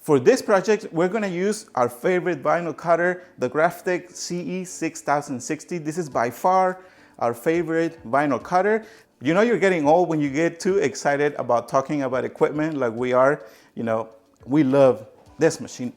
For this project, we're gonna use our favorite vinyl cutter, the Graphtec CE6000-60. This is by far our favorite vinyl cutter. You know you're getting old when you get too excited about talking about equipment like we are. You know, we love this machine.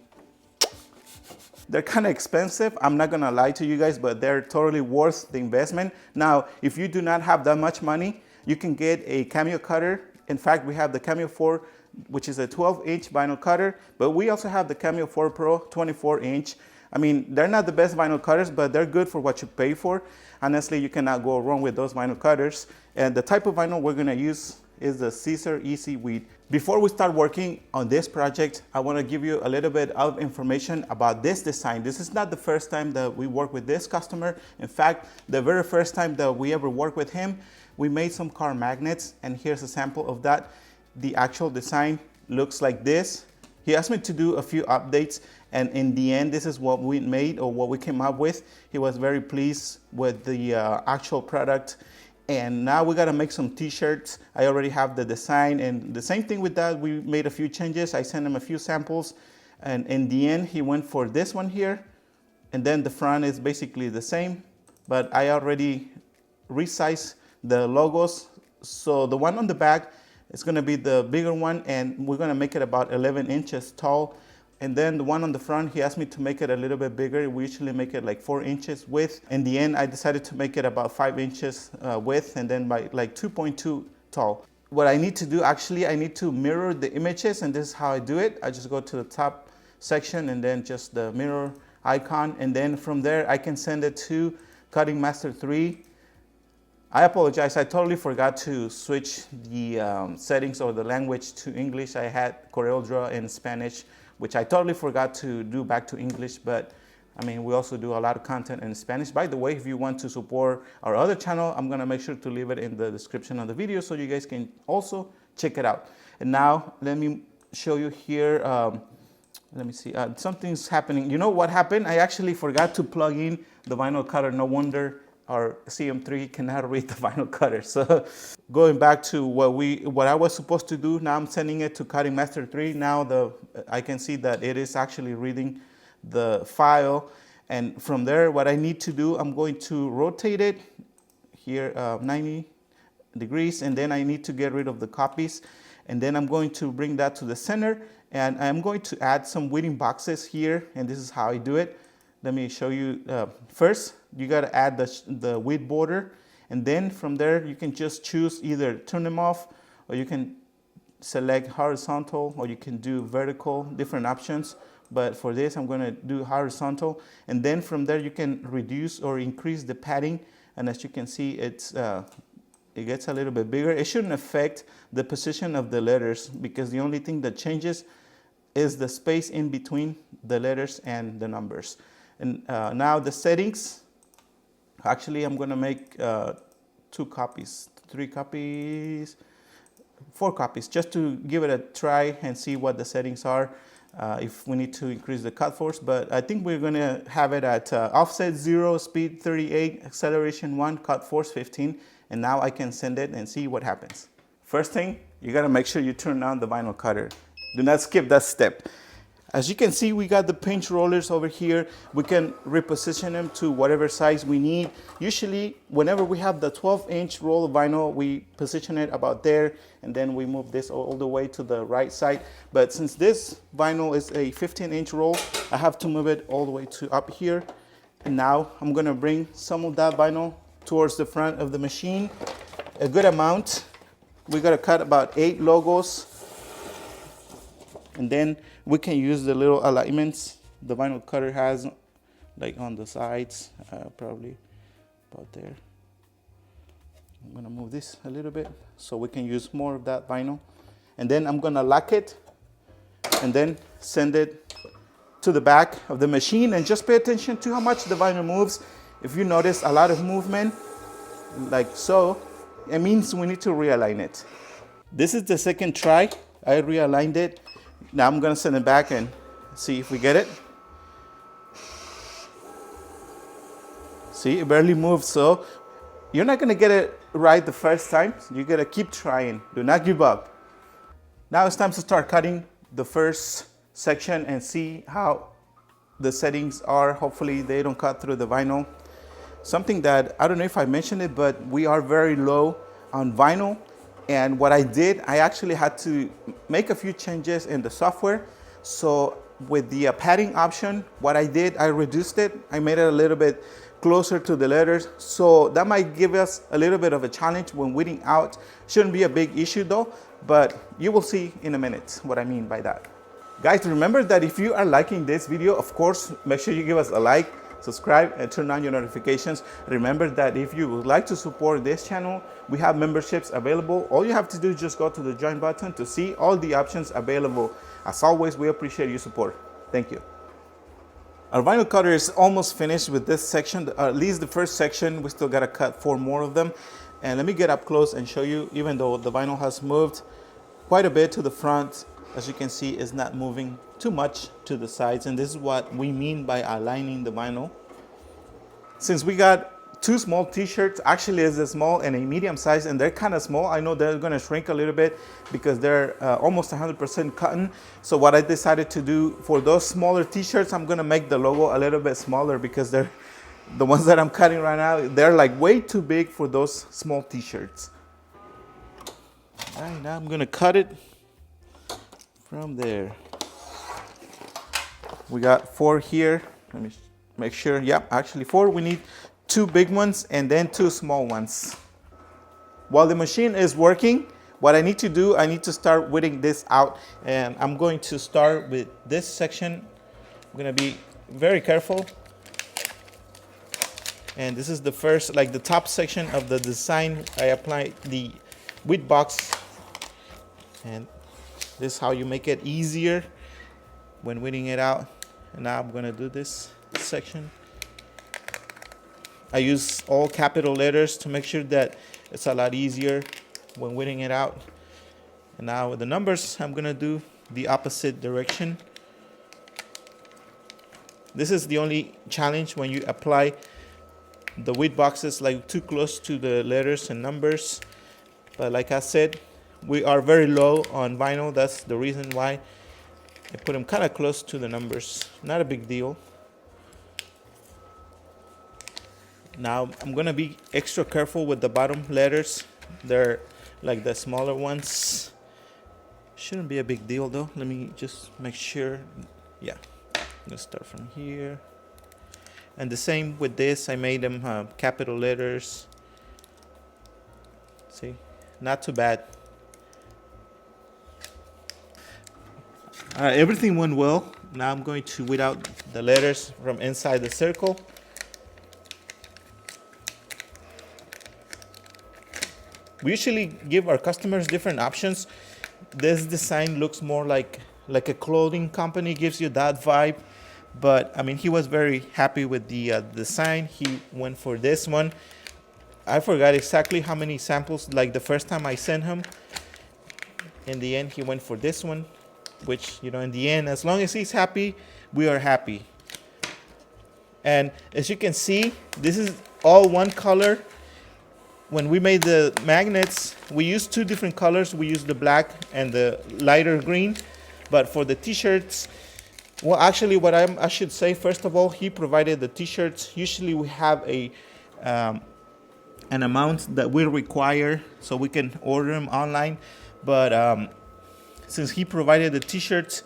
They're kind of expensive, I'm not gonna lie to you guys, but they're totally worth the investment. Now, if you do not have that much money, you can get a Cameo cutter. In fact, we have the Cameo 4, which is a 12-inch vinyl cutter, but we also have the Cameo 4 Pro 24-inch. I mean, they're not the best vinyl cutters, but they're good for what you pay for. Honestly, you cannot go wrong with those vinyl cutters. And the type of vinyl we're gonna use is the Siser Easy Weed. Before we start working on this project, I want to give you a little bit of information about this design. This is not the first time that we work with this customer. In fact, the very first time that we ever worked with him, we made some car magnets, and here's a sample of that. The actual design looks like this. He asked me to do a few updates, and in the end, this is what we made, or what we came up with. He was very pleased with the actual product. And now we gotta make some t-shirts. I already have the design, and the same thing with that, we made a few changes. I sent him a few samples, and in the end, he went for this one here. And then the front is basically the same, but I already resized the logos. So the one on the back is gonna be the bigger one, and we're gonna make it about 11 inches tall. And then the one on the front, he asked me to make it a little bit bigger. We usually make it like 4 inches width. In the end, I decided to make it about 5 inches width, and then by like 2.2 tall. What I need to do, actually, I need to mirror the images, and this is how I do it. I just go to the top section and then just the mirror icon. And then from there, I can send it to Cutting Master 3. I apologize, I totally forgot to switch the settings or the language to English. I had CorelDRAW in Spanish, which I totally forgot to do back to English, but I mean, we also do a lot of content in Spanish. By the way, if you want to support our other channel, I'm gonna make sure to leave it in the description of the video so you guys can also check it out. And now, let me show you here, let me see, something's happening. You know what happened? I actually forgot to plug in the vinyl cutter. No wonder our CM3 cannot read the vinyl cutter. So going back to what I was supposed to do, now I'm sending it to Cutting Master 3. Now I can see that it is actually reading the file. And from there, what I need to do, I'm going to rotate it here 90 degrees, and then I need to get rid of the copies. And then I'm going to bring that to the center, and I'm going to add some weeding boxes here, and this is how I do it. Let me show you. First, you gotta add the weed border, and then from there, you can just choose either turn them off, or you can select horizontal, or you can do vertical, different options. But for this, I'm gonna do horizontal. And then from there, you can reduce or increase the padding. And as you can see, it gets a little bit bigger. It shouldn't affect the position of the letters, because the only thing that changes is the space in between the letters and the numbers. And now the settings, actually I'm gonna make 2 copies, 3 copies, 4 copies, just to give it a try and see what the settings are, if we need to increase the cut force. But I think we're gonna have it at offset 0, speed 38, acceleration 1, cut force 15, and now I can send it and see what happens. First thing, you gotta make sure you turn on the vinyl cutter. Do not skip that step. As you can see, we got the pinch rollers over here. We can reposition them to whatever size we need. Usually, whenever we have the 12-inch roll of vinyl, we position it about there, and then we move this all the way to the right side. But since this vinyl is a 15-inch roll, I have to move it all the way to up here. And now I'm gonna bring some of that vinyl towards the front of the machine, a good amount. We gotta cut about 8 logos. And then we can use the little alignments the vinyl cutter has, like on the sides, probably about there. I'm gonna move this a little bit so we can use more of that vinyl. And then I'm gonna lock it and then send it to the back of the machine, and just pay attention to how much the vinyl moves. If you notice a lot of movement, like so, it means we need to realign it. This is the second try. I realigned it. Now I'm gonna send it back and see if we get it. See, it barely moves, so you're not gonna get it right the first time. You gotta keep trying. Do not give up. Now it's time to start cutting the first section and see how the settings are. Hopefully they don't cut through the vinyl. Something that, I don't know if I mentioned it, but we are very low on vinyl. And what I did, I actually had to make a few changes in the software. So with the padding option, what I did, I reduced it. I made it a little bit closer to the letters. So that might give us a little bit of a challenge when weeding out. Shouldn't be a big issue though, but you will see in a minute what I mean by that. Guys, remember that if you are liking this video, of course, make sure you give us a like, subscribe, and turn on your notifications. Remember that if you would like to support this channel, we have memberships available. All you have to do is just go to the join button to see all the options available. As always, we appreciate your support. Thank you. Our vinyl cutter is almost finished with this section, or at least the first section. We still gotta cut 4 more of them. And let me get up close and show you, even though the vinyl has moved quite a bit to the front, as you can see, it's not moving too much to the sides. And this is what we mean by aligning the vinyl. Since we got 2 small t-shirts, actually it's a small and a medium size, and they're kind of small. I know they're gonna shrink a little bit because they're almost 100% cotton. So what I decided to do for those smaller t-shirts, I'm gonna make the logo a little bit smaller because they're the ones that I'm cutting right now, they're like way too big for those small t-shirts. All right, now I'm gonna cut it from there. We got 4 here. Let me make sure. Yep, actually 4. We need 2 big ones and then 2 small ones. While the machine is working, what I need to do, I need to start weeding this out. And I'm going to start with this section. I'm gonna be very careful. And this is the first, like the top section of the design. I apply the weed box. And this is how you make it easier when weeding it out. And now I'm gonna do this section. I use all capital letters to make sure that it's a lot easier when weeding it out. And now with the numbers, I'm gonna do the opposite direction. This is the only challenge when you apply the weed boxes like too close to the letters and numbers. But like I said, we are very low on vinyl. That's the reason why I put them kind of close to the numbers. Not a big deal. Now I'm gonna be extra careful with the bottom letters. They're like the smaller ones. Shouldn't be a big deal though. Let me just make sure. Yeah, let's start from here. And the same with this, I made them capital letters. See, not too bad. Everything went well. Now I'm going to weed out the letters from inside the circle. We usually give our customers different options. This design looks more like a clothing company, gives you that vibe. But I mean, he was very happy with the design. He went for this one. I forgot exactly how many samples, like the first time I sent him. In the end, he went for this one, which, you know, in the end, as long as he's happy, we are happy. And as you can see, this is all one color. When we made the magnets, we used 2 different colors. We used the black and the lighter green. But for the t-shirts, well, actually, what I should say, first of all, he provided the t-shirts. Usually we have an amount that we require so we can order them online. But since he provided the t-shirts,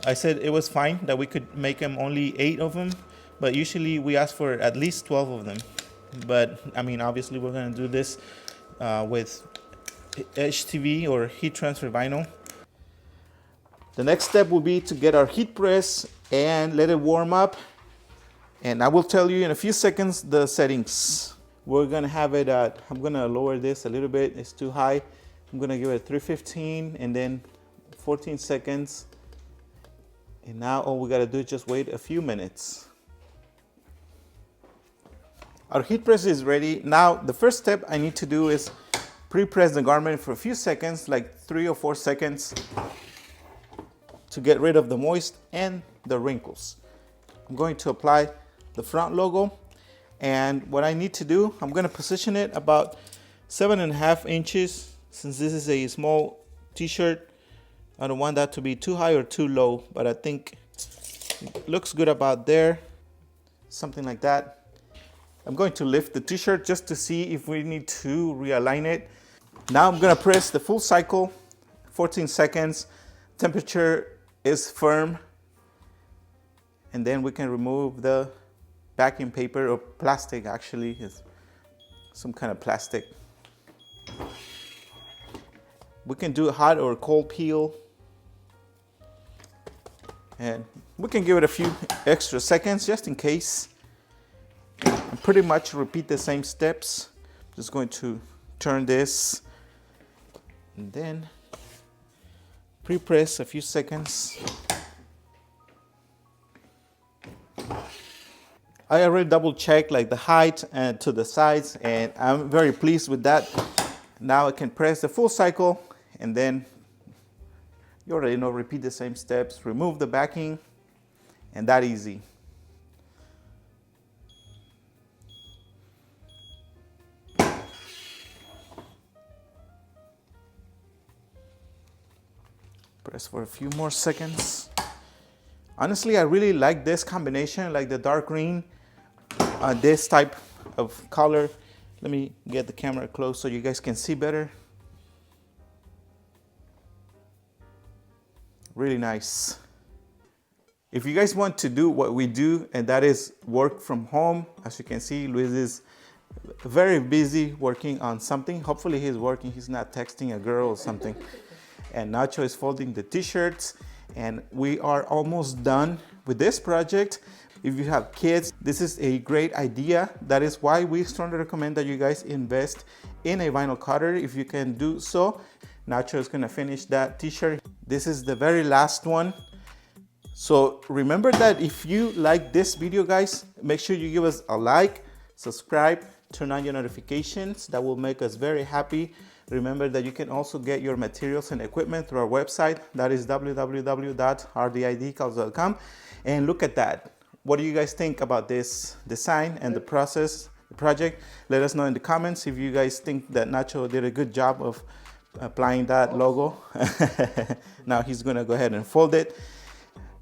I said it was fine that we could make them only 8 of them. But usually we ask for at least 12 of them. But I mean, obviously we're going to do this with HTV or heat transfer vinyl. The next step will be to get our heat press and let it warm up. And I will tell you in a few seconds the settings. We're gonna have it at, I'm gonna lower this a little bit, it's too high. I'm gonna give it 315 and then 14 seconds. And now all we gotta do is just wait a few minutes. Our heat press is ready. Now the first step I need to do is pre-press the garment for a few seconds, like 3 or 4 seconds, to get rid of the moist and the wrinkles. I'm going to apply the front logo, and what I need to do, I'm going to position it about 7.5 inches. Since this is a small t-shirt, I don't want that to be too high or too low, but I think it looks good about there. Something like that. I'm going to lift the t-shirt just to see if we need to realign it. Now I'm gonna press the full cycle, 14 seconds. Temperature is firm. And then we can remove the backing paper, or plastic actually, is some kind of plastic. We can do a hot or cold peel. And we can give it a few extra seconds just in case. And pretty much repeat the same steps. Just going to turn this and then pre-press a few seconds. I already double checked like the height and to the sides, and I'm very pleased with that. Now I can press the full cycle, and then you already know, repeat the same steps, remove the backing, and that easy. Press for a few more seconds. Honestly, I really like this combination, like the dark green, this type of color. Let me get the camera close so you guys can see better. Really nice. If you guys want to do what we do, and that is work from home, as you can see, Luis is very busy working on something. Hopefully he's working, he's not texting a girl or something. And Nacho is folding the t-shirts, and we are almost done with this project. If you have kids, this is a great idea. That is why we strongly recommend that you guys invest in a vinyl cutter if you can do so. Nacho is gonna finish that t-shirt. This is the very last one. So remember that if you like this video, guys, make sure you give us a like, subscribe, turn on your notifications. That will make us very happy. Remember that you can also get your materials and equipment through our website. That is www.rdidecals.com. And look at that. What do you guys think about this design and the process, the project? Let us know in the comments if you guys think that Nacho did a good job of applying that logo. Now he's gonna go ahead and fold it.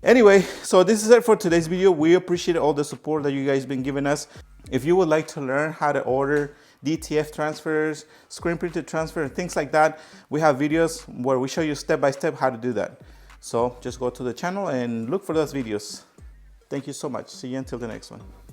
Anyway, so this is it for today's video. We appreciate all the support that you guys been giving us. If you would like to learn how to order DTF transfers, screen printed transfer, and things like that, we have videos where we show you step by step how to do that. So just go to the channel and look for those videos. Thank you so much. See you until the next one.